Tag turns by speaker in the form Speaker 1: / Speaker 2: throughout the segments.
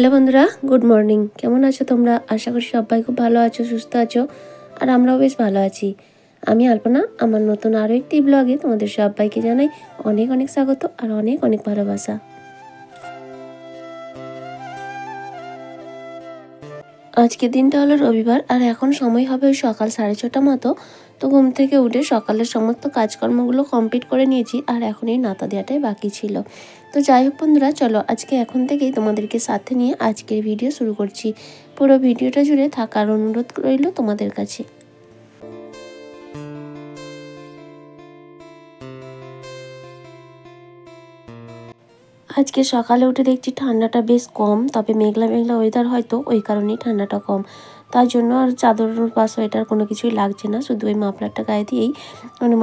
Speaker 1: Hello বন্ধুরা, good morning. কেমন আছো তোমরা? আশা করি সবাই খুব ভালো আছো, সুস্থ আছো, আর আমরাও বেশ ভালো আছি। আমি আলপনা, আমার নতুন আরও একটি ব্লগে তোমাদের সবাইকে জানাই অনেক অনেক স্বাগত আর অনেক অনেক ভালোবাসা। আজকের দিনটা হলো রবিবার, আর এখন সময় হবে ওই সকাল 6:30 মতো। তো ঘুম থেকে উঠে সকালের সমস্ত কাজকর্মগুলো কমপ্লিট করে নিয়েছি, আর এখন এই নাতা দেওয়াটাই বাকি ছিল। তো যাই হোক বন্ধুরা, চলো আজকে এখন থেকেই তোমাদেরকে সাথে নিয়ে আজকের ভিডিও শুরু করছি। পুরো ভিডিওটা জুড়ে থাকার অনুরোধ রইল তোমাদের কাছে। আজকে সকালে উঠে দেখছি ঠান্ডাটা বেশ কম, তবে মেঘলা মেঘলা ওয়েদার, হয়তো ওই কারণেই ঠান্ডাটা কম। তার জন্য আর চাদর বা সোয়েটার কোনো কিছুই লাগছে না, শুধু ওই মাফলারটা গায়ে দিয়েই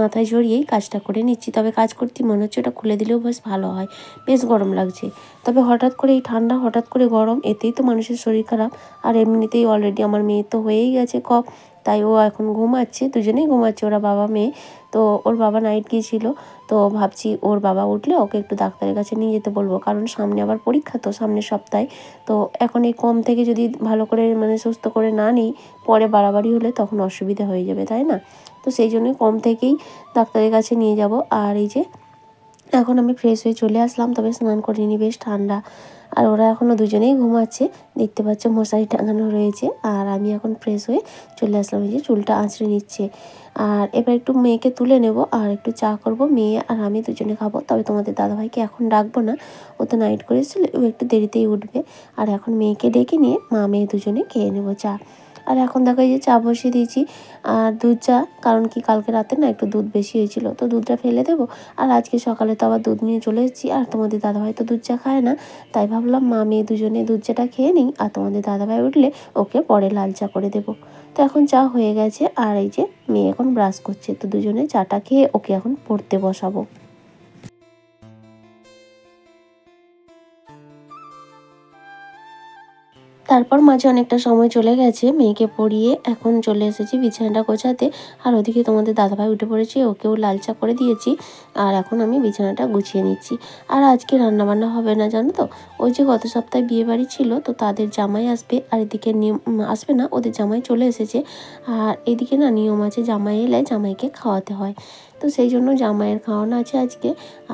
Speaker 1: মাথায় জড়িয়েই কাজটা করে নিচ্ছি। তবে কাজ করতে মনে হচ্ছে ওটা খুলে দিলেও বেশ ভালো হয়, বেশ গরম লাগছে। তবে হঠাৎ করে এই ঠান্ডা, হঠাৎ করে গরম, এতেই তো মানুষের শরীর খারাপ। আর এমনিতেই অলরেডি আমার মেয়ে তো হয়েই গেছে কফ, তাই ও এখন ঘুমাচ্ছে, দুজনেই ঘুমাচ্ছে, ওরা বাবা মেয়ে। তো ওর বাবা নাইট গিয়েছিল, তো ভাবছি ওর বাবা উঠলে ওকে একটু ডাক্তারের কাছে নিয়ে যেতে বলবো, কারণ সামনে আবার পরীক্ষা, তো সামনের সপ্তাহে। তো এখন এই কম থেকে যদি ভালো করে সুস্থ করে না নিই, পরে বাড়াবাড়ি হলে তখন অসুবিধা হয়ে যাবে, তাই না? তো সেই জন্যই কম থেকেই ডাক্তারের কাছে নিয়ে যাব। আর এই যে এখন আমি ফ্রেশ হয়ে চলে আসলাম, তবে স্নান করিনি, বেশ ঠান্ডা। আর ওরা এখনও দুজনেই ঘুমাচ্ছে, দেখতে পাচ্ছ মশারি টাঙানো রয়েছে। আর আমি এখন ফ্রেশ হয়ে চলে আসলাম, এই যে চুলটা আঁচড়ে নিচ্ছে। আর এবার একটু মেয়েকে তুলে নেব, আর একটু চা করব, মেয়ে আর আমি দুজনে খাবো। তবে তোমাদের দাদাভাইকে এখন ডাকবো না, ও তো নাইট করেছিল, ও একটু দেরিতেই উঠবে। আর এখন মেয়েকে ডেকে নিয়ে মা মেয়ে দুজনে খেয়ে নেবো চা। আর এখন দেখো এই যে চা বসিয়ে দিয়েছি, আর দুধ চা, কারণ কি কালকে রাতে না একটু দুধ বেশি হয়েছিল, তো দুধটা ফেলে দেবো। আর আজকে সকালে তো আবার দুধ নিয়ে চলে এসেছি, আর তোমাদের দাদাভাই তো দুধ চা খায় না, তাই ভাবলাম মা মেয়ে দুজনে দুধ চাটা খেয়ে নিই, আর তোমাদের দাদাভাই উঠলে ওকে পরে লাল চা করে দেবো। তো এখন চা হয়ে গেছে, আর এই যে মেয়ে এখন ব্রাশ করছে, তো দুজনে চাটা খেয়ে ওকে এখন পড়তে বসাবো। তারপর মাঝে অনেকটা সময় চলে গেছে, মেয়েকে পড়িয়ে এখন চলে এসেছি বিছানাটা গোছাতে। আর ওদিকে তোমাদের দাদাভাই উঠে পড়েছে, ওকেও লাল চা করে দিয়েছি, আর এখন আমি বিছানাটা গুছিয়ে নিচ্ছি। আর আজকে রান্নাবান্না হবে না, জানো তো, ওই যে গত সপ্তাহে বিয়েবাড়ি ছিল, তো তাদের জামাই আসবে, আর এদিকে নিয়ম আসবে না, ওদের জামাই চলে এসেছে। আর এদিকে না নিয়ম আছে, জামাই এলে জামাইকে খাওয়াতে হয়, তো সেই জন্য জামাইয়ের খাওয়ানো আছে আজকে।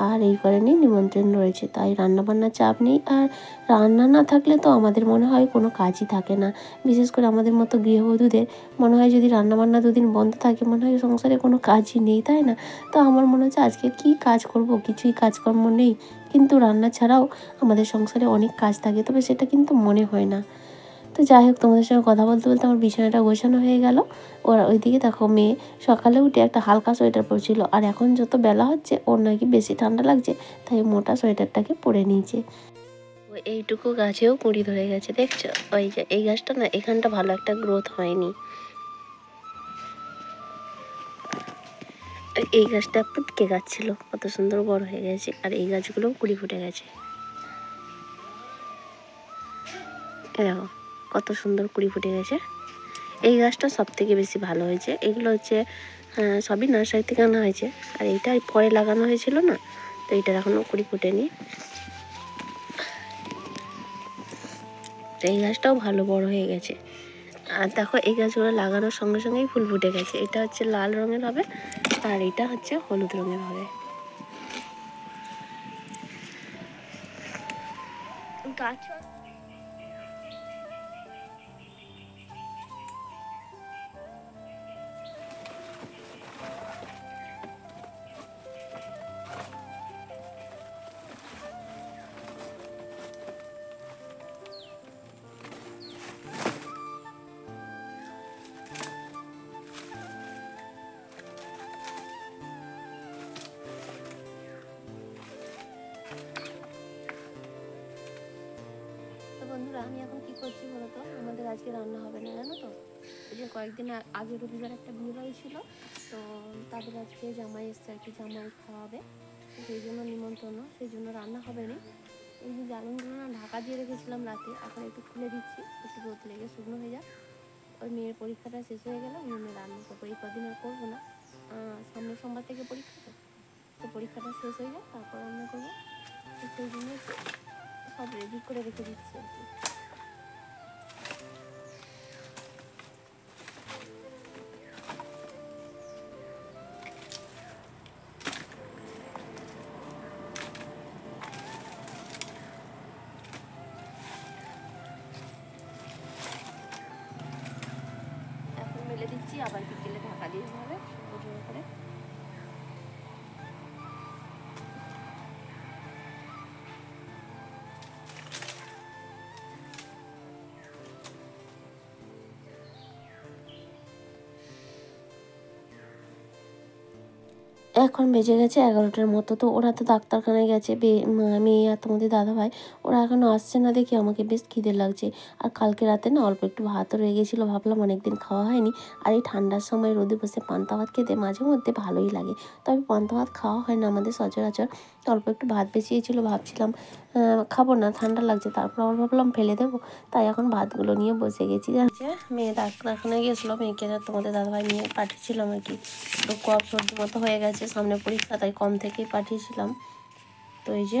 Speaker 1: আর এই কারণেই নিমন্ত্রণ রয়েছে, তাই রান্নাবান্নার চাপ নেই। আর রান্না না থাকলে তো আমাদের মনে হয় কোনো কাজই থাকে না, বিশেষ করে আমাদের মতো গৃহবধূদের মনে হয় যদি রান্নাবান্না দুদিন বন্ধ থাকে, মনে হয় সংসারে কোনো কাজই নেই, তাই না? তো আমার মনে হচ্ছে আজকে কী কাজ করব, কিছুই কাজকর্ম নেই, কিন্তু রান্না ছাড়াও আমাদের সংসারে অনেক কাজ থাকে, তবে সেটা কিন্তু মনে হয় না। তো যাই হোক, তোমাদের সঙ্গে কথা বলতে বলতে আমার বিছানাটা গোছানো হয়ে গেল। ওরা ওইদিকে দেখো, মেয়ে সকালে উঠে একটা হালকা সোয়েটার পরছিল, আর এখন যত বেলা হচ্ছে ওর নাকি বেশি ঠান্ডা লাগছে, তাই মোটা সোয়েটারটাকে পরে নিয়েছে। এইটুকু গাছেও কুঁড়ি ধরে গেছে, দেখছো? ওই যে এই গাছটা না, এখানটা ভালো একটা গ্রোথ হয়নি, এই গাছটা পুটকে গাছ ছিল, কত সুন্দর বড় হয়ে গেছে, আর এই গাছগুলোও কুঁড়ি ফুটে গেছে, দেখো কত সুন্দর কুঁড়ি ফুটে গেছে। এই গাছটা সব থেকে বেশি ভালো হয়েছে, এগুলো হচ্ছে সবই নার্সারি থেকে আনা হয়েছে, আর এইটা পরে লাগানো হয়েছিল না, তো এইটার এখনও কুঁড়ি ফুটেনি। এই গাছটাও ভালো বড় হয়ে গেছে। আর দেখো এই গাছগুলো লাগানোর সঙ্গে সঙ্গেই ফুল ফুটে গেছে, এটা হচ্ছে লাল রঙের হবে, আর এটা হচ্ছে হলুদ রঙের হবে। গাছ বন্ধুরা, আমি এখন কি করছি বলতো, আমাদের আজকে রান্না হবে না, জানো তো। এই যে কয়েকদিন আগে রবিবার একটা বিয়ে বাড়ি ছিল, তো তাদের আজকে জামাই এসছে আর কি, জামাই খাওয়াবে, তো সেই জন্য নিমন্ত্রণ, সেই জন্য রান্না হবে না। এই যে জ্বালনগুলো না ঢাকা দিয়ে রেখেছিলাম রাতে, এখন একটু খুলে দিচ্ছি, একটু রোদ লেগে শুকনো হয়ে যাক। ওই মেয়ের পরীক্ষাটা শেষ হয়ে গেলে আমি রান্না করবো, এই কদিন আর করবো না, সামনের সোমবার থেকে পরীক্ষা, তো পরীক্ষাটা শেষ হয়ে যাক, তারপর রান্না করবো। তো সেই জন্য সব রেডি করে রেখে দিচ্ছি আর কি। দিচ্ছি, আবার বিকেলে ঢাকা দিয়ে হবে করে। এখন বেজে গেছে 11টার মতো। তো ওরা তো ডাক্তারখানায় গেছে, মেয়ে আর তোমাদের দাদাভাই। ওরা এখনও আসছে না দেখে আমাকে বেশ খিদে লাগছে। আর কালকে রাতে না অল্প একটু ভাতও রয়ে গেছিলো, ভাবলাম অনেকদিন খাওয়া হয়নি। আর এই ঠান্ডার সময় রোদে বসে পান্তা ভাত খেতে মাঝে মধ্যে ভালোই লাগে। তবে পান্তা ভাত খাওয়া হয় না আমাদের সচরাচর। তো অল্প একটু ভাত বেঁচেছিলো, ভাবছিলাম খাবো না, ঠান্ডা লাগছে। তারপর আবার ভাবলাম ফেলে দেবো, তাই এখন ভাতগুলো নিয়ে বসে গেছি। জানছে মেয়ে ডাক্তারখানায় গেছিলো, মেয়েকে তোমাদের দাদাভাই নিয়ে পাঠিয়েছিলাম আর কি। তো কফ সর্দি মতো হয়ে গেছে, সামনে পরীক্ষা, তাই কম থেকেই পাঠিয়েছিলাম। তো এই যে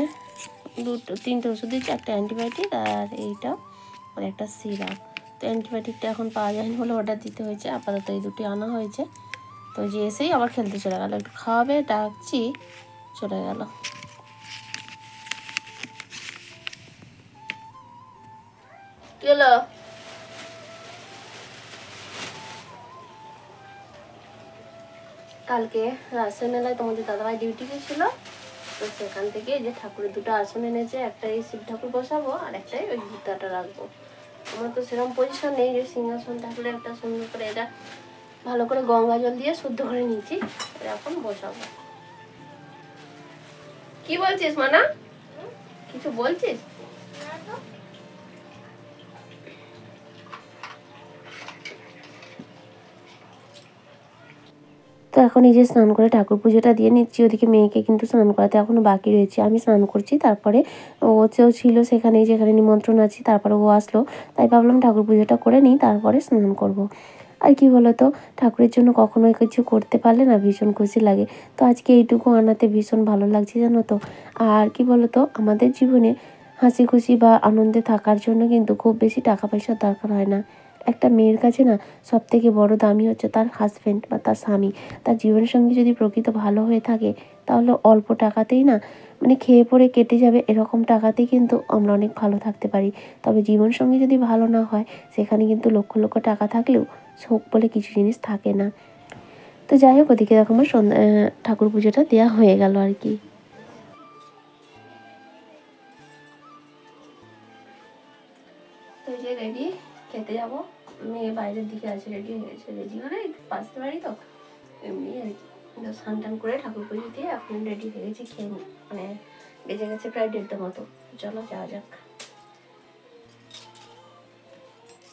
Speaker 1: 3টে ওষুধ দিচ্ছি, একটা অ্যান্টিবায়োটিক আর এইটা আর একটা সিরাপ। তো অ্যান্টিবায়োটিকটা এখন পাওয়া যায়নি বলে অর্ডার দিতে হয়েছে, আপাতত এই দুটি আনা হয়েছে। তো যে এসেই আবার খেলতে চলে গেল, একটু খাওয়াবে ডাকছি, চলে গেল। কি হলো? কালকে রাজশাহী মেলায় তোমাদের দাদাভাই ডিউটি গেছিলো, তো সেখান থেকে যে ঠাকুরের দুটো আসন এনেছে, একটা এই শিব ঠাকুর বসাবো আর একটাই ওই গীতাটা রাখবো। আমার তো সেরকম পজিশন নেই যে সিংহাসন ঠাকুরে একটা সুন্দর করে এটা ভালো করে গঙ্গা জল দিয়ে শুদ্ধ করে নিয়েছি, এখন বসাবো। কি বলছিস মানা? কিছু বলছিস? তো এখন এই যে স্নান করে ঠাকুর পুজোটা দিয়ে নিচ্ছি। ওদিকে মেয়েকে কিন্তু স্নান করাতে এখনও বাকি রয়েছে। আমি স্নান করছি, তারপরে ওও ছিল সেখানেই, যেখানে নিমন্ত্রণ আছে, তারপরে ও আসলো। তাই ভাবলাম ঠাকুর পুজোটা করে নিই, তারপরে স্নান করব। আর কি বলতো, ঠাকুরের জন্য কখনো কিছু করতে পারলে না ভীষণ খুশি লাগে। তো আজকে এইটুকু আনাতে ভীষণ ভালো লাগছে জানো তো। আর কি বলতো, আমাদের জীবনে হাসি খুশি বা আনন্দে থাকার জন্য কিন্তু খুব বেশি টাকা পয়সার দরকার হয় না। একটা মেয়ের কাছে না সবথেকে বড় দামই হচ্ছে তার হাজব্যান্ড বা তার স্বামী। তার জীবনসঙ্গী যদি প্রকৃত ভালো হয়ে থাকে, তাহলে অল্প টাকাতেই না, মানে খেয়ে পরে কেটে যাবে এরকম টাকাতেই কিন্তু আমরা অনেক ভালো থাকতে পারি। তবে জীবনসঙ্গী যদি ভালো না হয়, সেখানে কিন্তু লক্ষ লক্ষ টাকা থাকলেও শোক বলে কিছু জিনিস থাকে না। তো যাই হোক, ওদিকে দেখো আমার ঠাকুর পুজোটা দেওয়া হয়ে গেল আর কি। তো এই যে রেডি, খেতে যাবো। মেয়ে বাইরের দিকে আছে, রেডি হয়ে গেছে। রেডি মানে পাশে বাড়ি তো এমনি আর কি। স্নান টান করে ঠাকুর পুজো দিয়ে এখন রেডি হয়ে গেছি, খেয়ে নিই। মানে বেজে গেছে প্রায় 1:30 মতো। চলো যাওয়া যাক।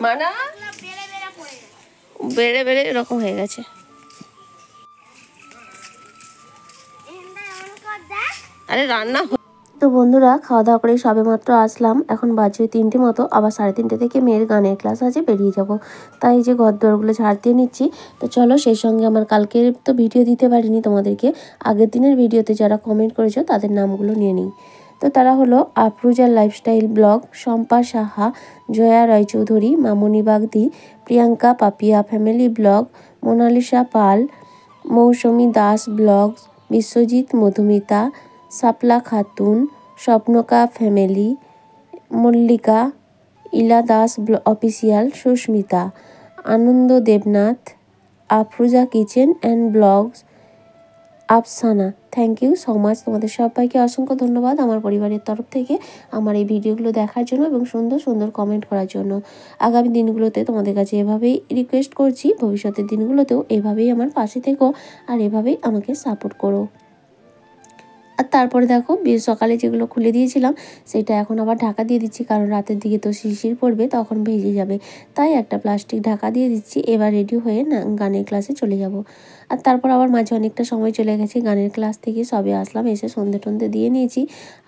Speaker 1: মানা বেড়ে বেড়ে এরকম হয়ে গেছে। আরে রান্না। তো বন্ধুরা, খাওয়া দাওয়া করে সবে মাত্র আসলাম। এখন বাজে 3টে মতো, আবার 3:30 থেকে মেয়ের গানের ক্লাস আছে, বেরিয়ে যাব। তাই যে ঘর দোরগুলো ঝাড় দিয়ে নিচ্ছি। তো চলো, সেই সঙ্গে আমার কালকের তো ভিডিও দিতে পারিনি তোমাদেরকে, আগের দিনের ভিডিওতে যারা কমেন্ট করেছো তাদের নামগুলো নিয়ে নিই। তো তারা হলো আফরুজার lifestyle blog, Shampa Saha, Joya Roychowdhury, Mamoni Bagdi, Priyanka Papiya family blog, Monalisa Pal, Mousumi Das blog, Biswajit Madhumita, Shapla Khatun, Swapnoka family, Mallika, Ila Das official, Susmita, Ananda Debnath, Afruja kitchen and blogs, Afsana. Thank you so much, তোমাদের সবাইকে অসংখ্য ধন্যবাদ আমার পরিবারের তরফ থেকে আমার এই ভিডিওগুলো দেখার জন্য এবং সুন্দর সুন্দর কমেন্ট করার জন্য। আগামী দিনগুলোতে তোমাদের কাছে এভাবেই রিকোয়েস্ট করছি, ভবিষ্যতের দিনগুলোতেও এভাবেই আমার পাশে থেকো আর এভাবেই আমাকে সাপোর্ট করো। আর তারপরে দেখো, সকালে যেগুলো খুলে দিয়েছিলাম সেটা এখন আবার ঢাকা দিয়ে দিচ্ছি, কারণ রাতের দিকে তো শিশির পড়বে, তখন ভেজে যাবে। তাই একটা প্লাস্টিক ঢাকা দিয়ে দিচ্ছি। এবার রেডি হয়ে না গানের ক্লাসে চলে যাব। আর তারপর আবার মাঝে অনেকটা সময় চলে গেছে, গানের ক্লাস থেকে সবে আসলাম, এসে সন্ধে টন্ধে দিয়ে নিয়েছি।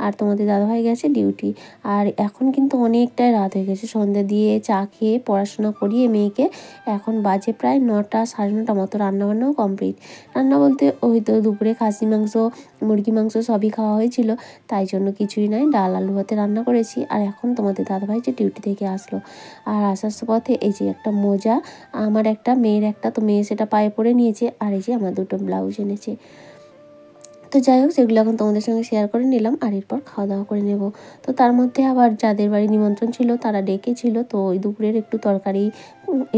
Speaker 1: আর তোমাদের দাদাভাই গেছে ডিউটি। আর এখন কিন্তু অনেকটাই রাত হয়ে গেছে, সন্ধে দিয়ে চা খেয়ে পড়াশোনা করিয়ে মেয়েকে এখন বাজে প্রায় 9টা 9:30 মতো। রান্নাবান্নাও কমপ্লিট। রান্না বলতে ওই তো দুপুরে খাসি মাংস, মুরগি মাংস সবই খাওয়া হয়েছিল, তাই জন্য কিছুই নয়, ডাল আলু ভাতে রান্না করেছি। আর এখন তোমাদের দাদাভাই যে ডিউটি থেকে আসলো, আর আসার পথে এই যে একটা মোজা, আমার একটা মেয়ের একটা, তো মেয়ে সেটা পায়ে পরে নিয়েছে। আর এই যে আমার 2টো ব্লাউজ এনেছে। তো যাই হোক, সেগুলো এখন তোমাদের সঙ্গে শেয়ার করে নিলাম, আর এরপর খাওয়া দাওয়া করে নেব। তো তার মধ্যে আবার যাদের বাড়ি নিমন্ত্রণ ছিল তারা ডেকেছিল, তো ওই দুপুরের একটু তরকারি,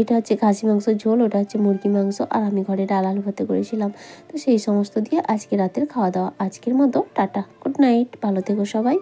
Speaker 1: এটা হচ্ছে খাসি মাংসের ঝোল, ওটা হচ্ছে মুরগি মাংস, আর আমি ঘরে ডাল আলু ভাতে করেছিলাম। তো সেই সমস্ত দিয়ে আজকে রাতের খাওয়া দাওয়া। আজকের মতো টাটা, গুড নাইট, ভালো থেকো সবাই।